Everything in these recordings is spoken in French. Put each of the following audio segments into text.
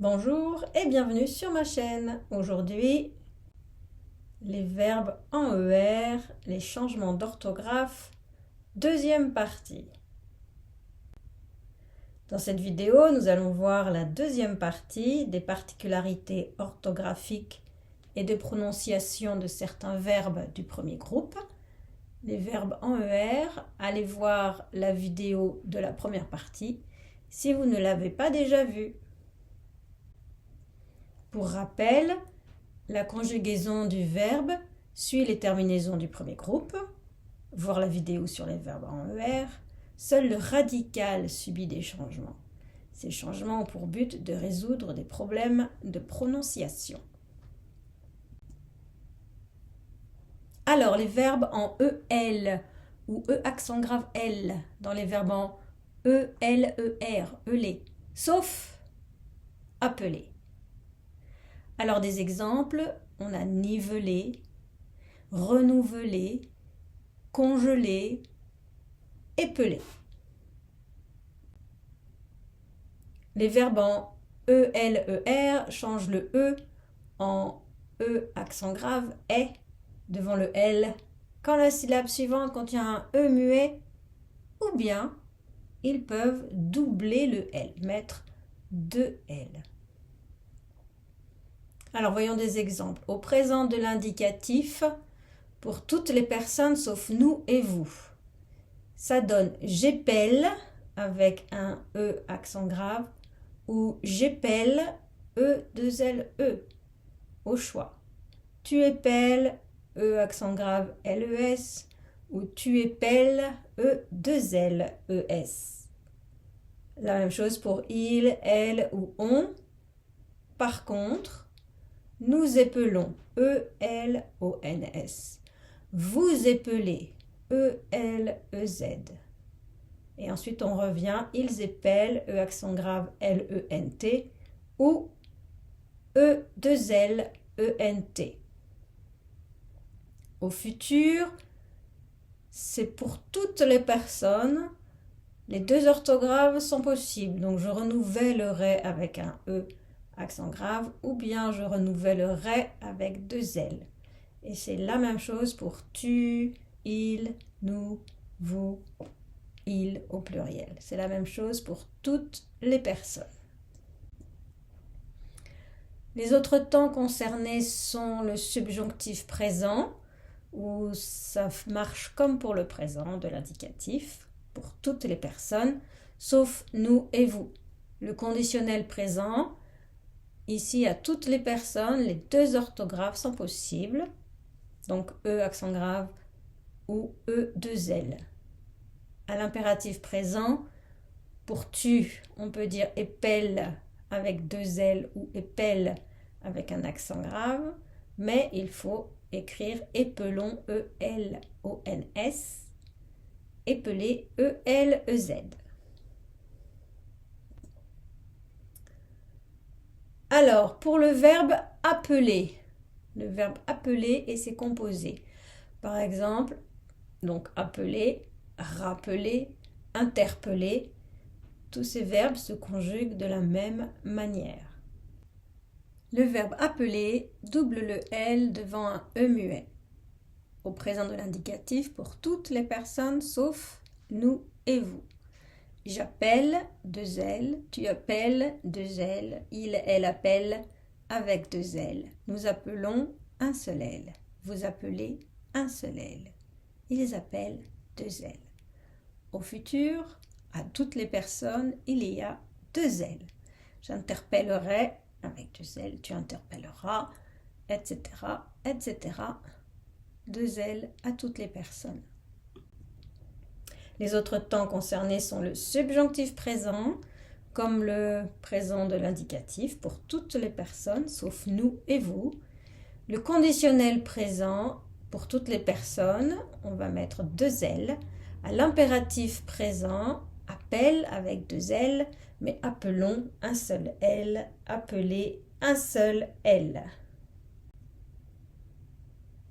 Bonjour et bienvenue sur ma chaîne. Aujourd'hui, les verbes en ER, les changements d'orthographe, deuxième partie. Dans cette vidéo, nous allons voir la deuxième partie des particularités orthographiques et de prononciation de certains verbes du premier groupe. Les verbes en ER, allez voir la vidéo de la première partie si vous ne l'avez pas déjà vue. Pour rappel, la conjugaison du verbe suit les terminaisons du premier groupe. Voir la vidéo sur les verbes en ER. Seul le radical subit des changements. Ces changements ont pour but de résoudre des problèmes de prononciation. Alors, les verbes en EL ou E accent grave L dans les verbes en ELER, ELE, sauf appeler. Alors des exemples, on a niveler, renouveler, congeler, épeler. Les verbes en ELER changent le E en E accent grave est devant le L quand la syllabe suivante contient un E muet, ou bien ils peuvent doubler le L, mettre deux L. Alors voyons des exemples. Au présent de l'indicatif, pour toutes les personnes sauf nous et vous, ça donne j'épelle avec un E accent grave ou j'épelle E 2 L E au choix. Tu épelles E accent grave LES ou tu épelles E 2 L ES. La même chose pour il, elle ou on. Par contre, nous épelons E-L-O-N-S. Vous épelez E-L-E-Z. Et ensuite, on revient, ils épellent E accent grave L-E-N-T ou E-2-L-E-N-T. Au futur, c'est pour toutes les personnes. Les deux orthographes sont possibles. Donc, je renouvellerai avec un E accent grave, ou bien je renouvellerai avec deux L. Et c'est la même chose pour tu, il, nous, vous, il au pluriel. C'est la même chose pour toutes les personnes. Les autres temps concernés sont le subjonctif présent, où ça marche comme pour le présent de l'indicatif, pour toutes les personnes, sauf nous et vous. Le conditionnel présent, ici, à toutes les personnes, les deux orthographes sont possibles. Donc, E accent grave ou E 2 L. À l'impératif présent, pour tu, on peut dire épelle avec deux L ou épelle avec un accent grave, mais il faut écrire épelons E-L-O-N-S, épeler E-L-E-Z. Alors, pour le verbe appeler et ses composés. Par exemple, donc appeler, rappeler, interpeller, tous ces verbes se conjuguent de la même manière. Le verbe appeler double le L devant un E muet. Au présent de l'indicatif pour toutes les personnes sauf nous et vous. J'appelle, deux L, tu appelles, deux L, il, elle appelle, avec deux L. Nous appelons, un seul L. Vous appelez, un seul L. Ils appellent, deux L. Au futur, à toutes les personnes, il y a deux L. J'interpellerai, avec deux L, tu interpelleras, etc., etc. Deux L à toutes les personnes. Les autres temps concernés sont le subjonctif présent, comme le présent de l'indicatif pour toutes les personnes, sauf nous et vous. Le conditionnel présent pour toutes les personnes, on va mettre deux L. À l'impératif présent, appelle avec deux L, mais appelons un seul L, appeler un seul L.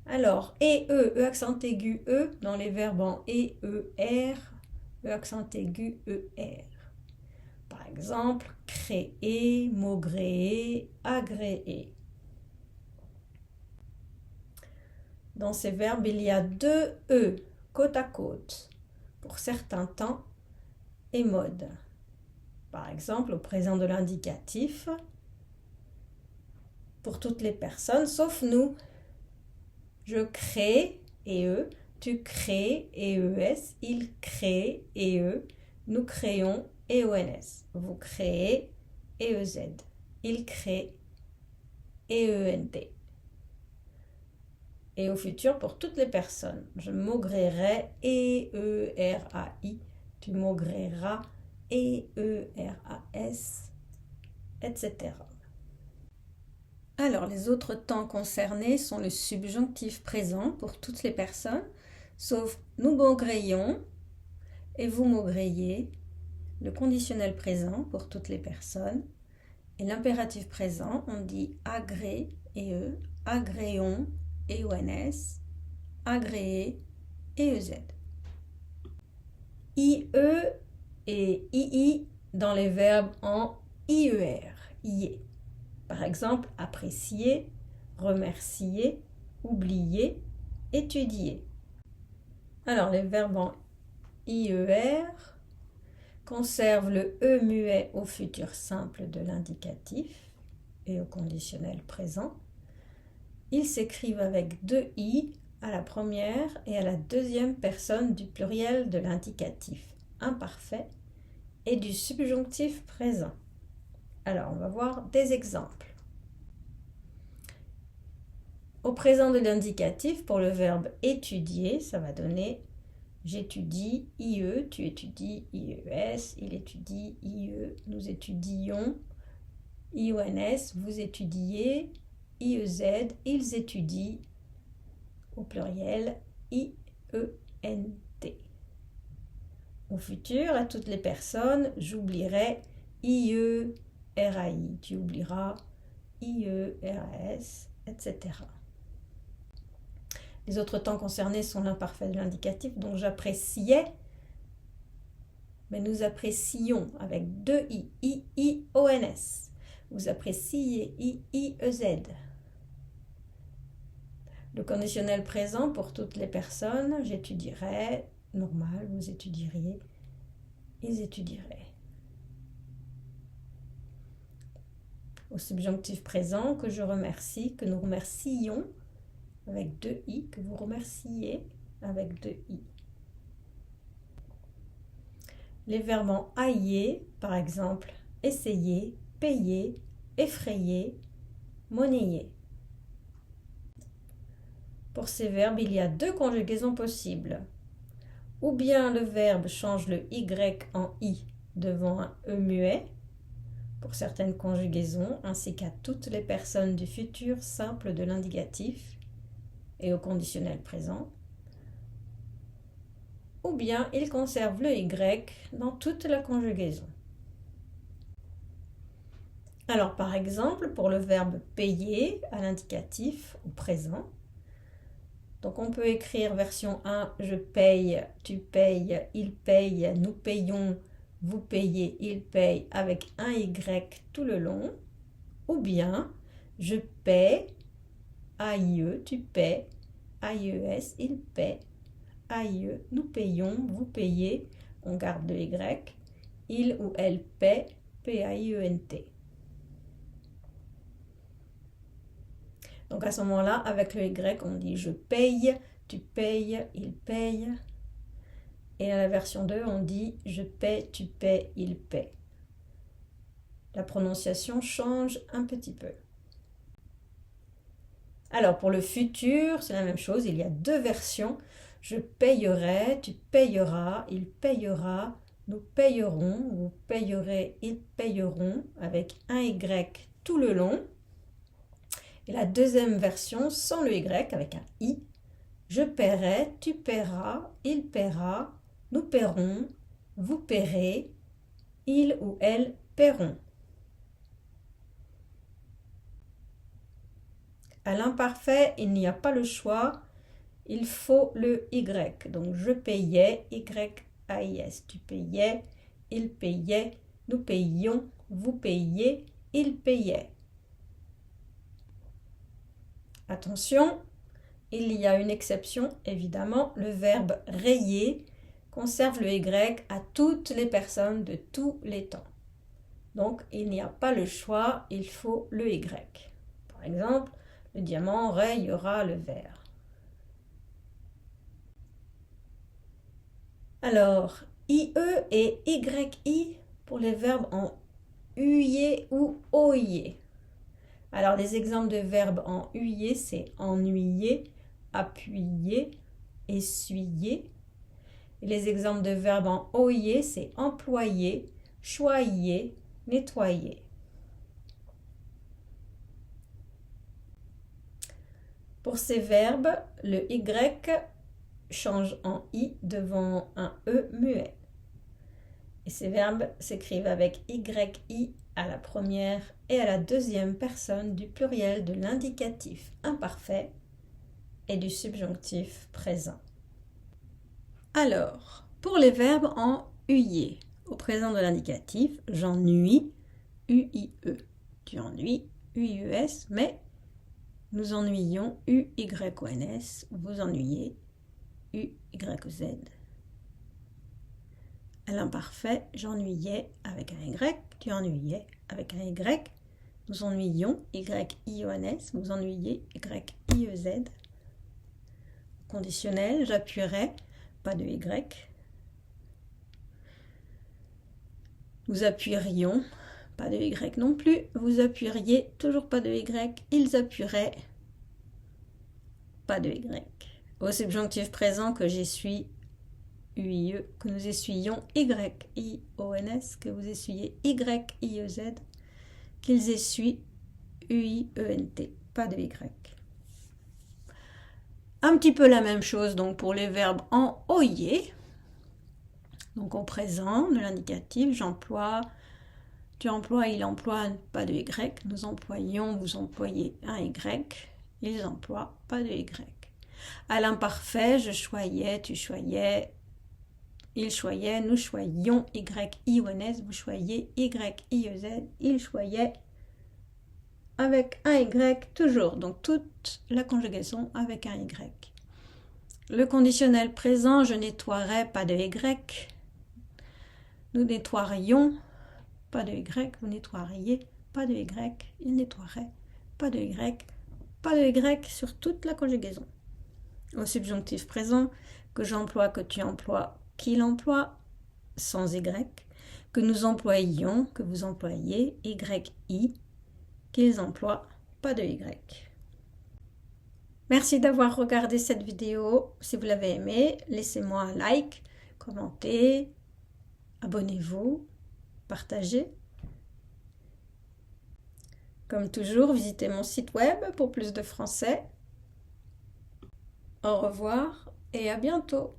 Alors, E accent aigu, E, dans les verbes en E, R, E accent aigu, ER. Par Par exemple, créer, maugréer, agréer. Dans ces verbes, il y a deux E, côte à côte, pour certains temps et modes. Par exemple, au présent de l'indicatif, pour toutes les personnes, sauf nous. Je crée, EE, tu crées, EES, il crée, EE, nous créons, EONS. Vous créez, EEZ. Il crée, EENT. Et au futur, pour toutes les personnes, je maugréerai, EERAI, tu maugréeras, EERAS, etc. Alors, les autres temps concernés sont le subjonctif présent pour toutes les personnes, sauf nous maugréions et vous maugréiez, le conditionnel présent pour toutes les personnes, et l'impératif présent, on dit agré, EE, agréons, EONS, agréer, EEZ. IE et II dans les verbes en IER, IE. Par exemple, apprécier, remercier, oublier, étudier. Alors, les verbes en IER conservent le E muet au futur simple de l'indicatif et au conditionnel présent. Ils s'écrivent avec deux I à la première et à la deuxième personne du pluriel de l'indicatif imparfait et du subjonctif présent. Alors, on va voir des exemples. Au présent de l'indicatif, pour le verbe étudier, ça va donner j'étudie, IE, tu étudies, IES, il étudie, IE, nous étudions, IONS, vous étudiez, IEZ, ils étudient, au pluriel, IENT. Au futur, à toutes les personnes, j'oublierai IE, RAI, tu oublieras IE, RAS, etc. Les autres temps concernés sont l'imparfait de l'indicatif, donc j'appréciais, mais nous apprécions avec deux I, I-I-O-N-S. Vous appréciez, I-I-E-Z. Le conditionnel présent pour toutes les personnes, j'étudierai, normal, vous étudieriez, ils étudieraient. Au subjonctif présent, que je remercie, que nous remercions, avec deux I, que vous remerciez, avec deux I. Les verbes en ailler, par exemple, essayer, payer, effrayer, monnayer. Pour ces verbes, il y a deux conjugaisons possibles. Ou bien le verbe change le Y en I devant un E muet, pour certaines conjugaisons, ainsi qu'à toutes les personnes du futur simple de l'indicatif et au conditionnel présent. Ou bien il conserve le Y dans toute la conjugaison. Alors par exemple, pour le verbe payer à l'indicatif au présent, donc on peut écrire version 1, je paye, tu payes, il paye, nous payons, vous payez, il paye avec un Y tout le long. Ou bien, je paie, AIE, tu paies, AIES, il paie, AIE, nous payons, vous payez, on garde le Y, il ou elle paie, P-A-I-E-N-T. Donc à ce moment-là, avec le Y, on dit je paye, tu payes, il paye. Et à la version 2, on dit je paie, tu paies, il paie. La prononciation change un petit peu. Alors pour le futur, c'est la même chose, il y a deux versions. Je payerai, tu payeras, il payera, nous payerons, vous payerez, ils payeront, avec un Y tout le long. Et la deuxième version sans le Y, avec un I. Je paierai, tu paieras, il paiera, nous paierons, vous paierez, ils ou elles paieront. À l'imparfait, il n'y a pas le choix, il faut le Y. Donc je payais, Y-A-I-S, tu payais, il payait, nous payions, vous payiez, il payait. Attention, il y a une exception, évidemment, le verbe rayer conserve le Y à toutes les personnes de tous les temps. Donc, il n'y a pas le choix, il faut le Y. Par exemple, le diamant rayera le verre. Alors, IE et YI pour les verbes en UIE ou OIE. Alors, les exemples de verbes en UIE, c'est ennuyer, appuyer, essuyer. Et les exemples de verbes en OIE, c'est employer, choyer, nettoyer. Pour ces verbes, le Y change en I devant un E muet. Et ces verbes s'écrivent avec YI à la première et à la deuxième personne du pluriel de l'indicatif imparfait et du subjonctif présent. Alors, pour les verbes en UIE, au présent de l'indicatif, j'ennuie, UIE. Tu ennuies, UIES, mais nous ennuyons, UYONS, vous ennuyez, UYZ. À l'imparfait, j'ennuyais avec un Y, tu ennuyais avec un Y, nous ennuyions, YIONS, vous ennuyez, YIEZ. Conditionnel, j'appuierai, pas de Y. Nous appuierions, pas de Y non plus. Vous appuieriez, toujours pas de Y. Ils appuieraient, pas de Y. Au subjonctif présent que j'essuie, UIE, que nous essuyons, YIONS, que vous essuyez, YIEZ, qu'ils essuient, UIENT, pas de Y. Un petit peu la même chose donc pour les verbes en OIE. Donc au présent de l'indicatif, j'emploie, tu emploies, il emploie, pas de Y. Nous employons, vous employez un Y. Ils emploient, pas de Y. À l'imparfait, je choyais, tu choyais, il choyait, nous choyions, YIONS, vous choyez, YIEZ, il choyait, avec un Y toujours, donc toute la conjugaison avec un Y. Le conditionnel présent, je nettoierai, pas de Y. Nous nettoierions, pas de Y, vous nettoieriez, pas de Y, il nettoierait, pas de Y, pas de Y sur toute la conjugaison. Au subjonctif présent, que j'emploie, que tu emploies, qu'il emploie, sans Y, que nous employions, que vous employez, YI, qu'ils emploient, pas de Y. Merci d'avoir regardé cette vidéo. Si vous l'avez aimée, laissez-moi un like, commentez, abonnez-vous, partagez. Comme toujours, visitez mon site web pour plus de français. Au revoir et à bientôt.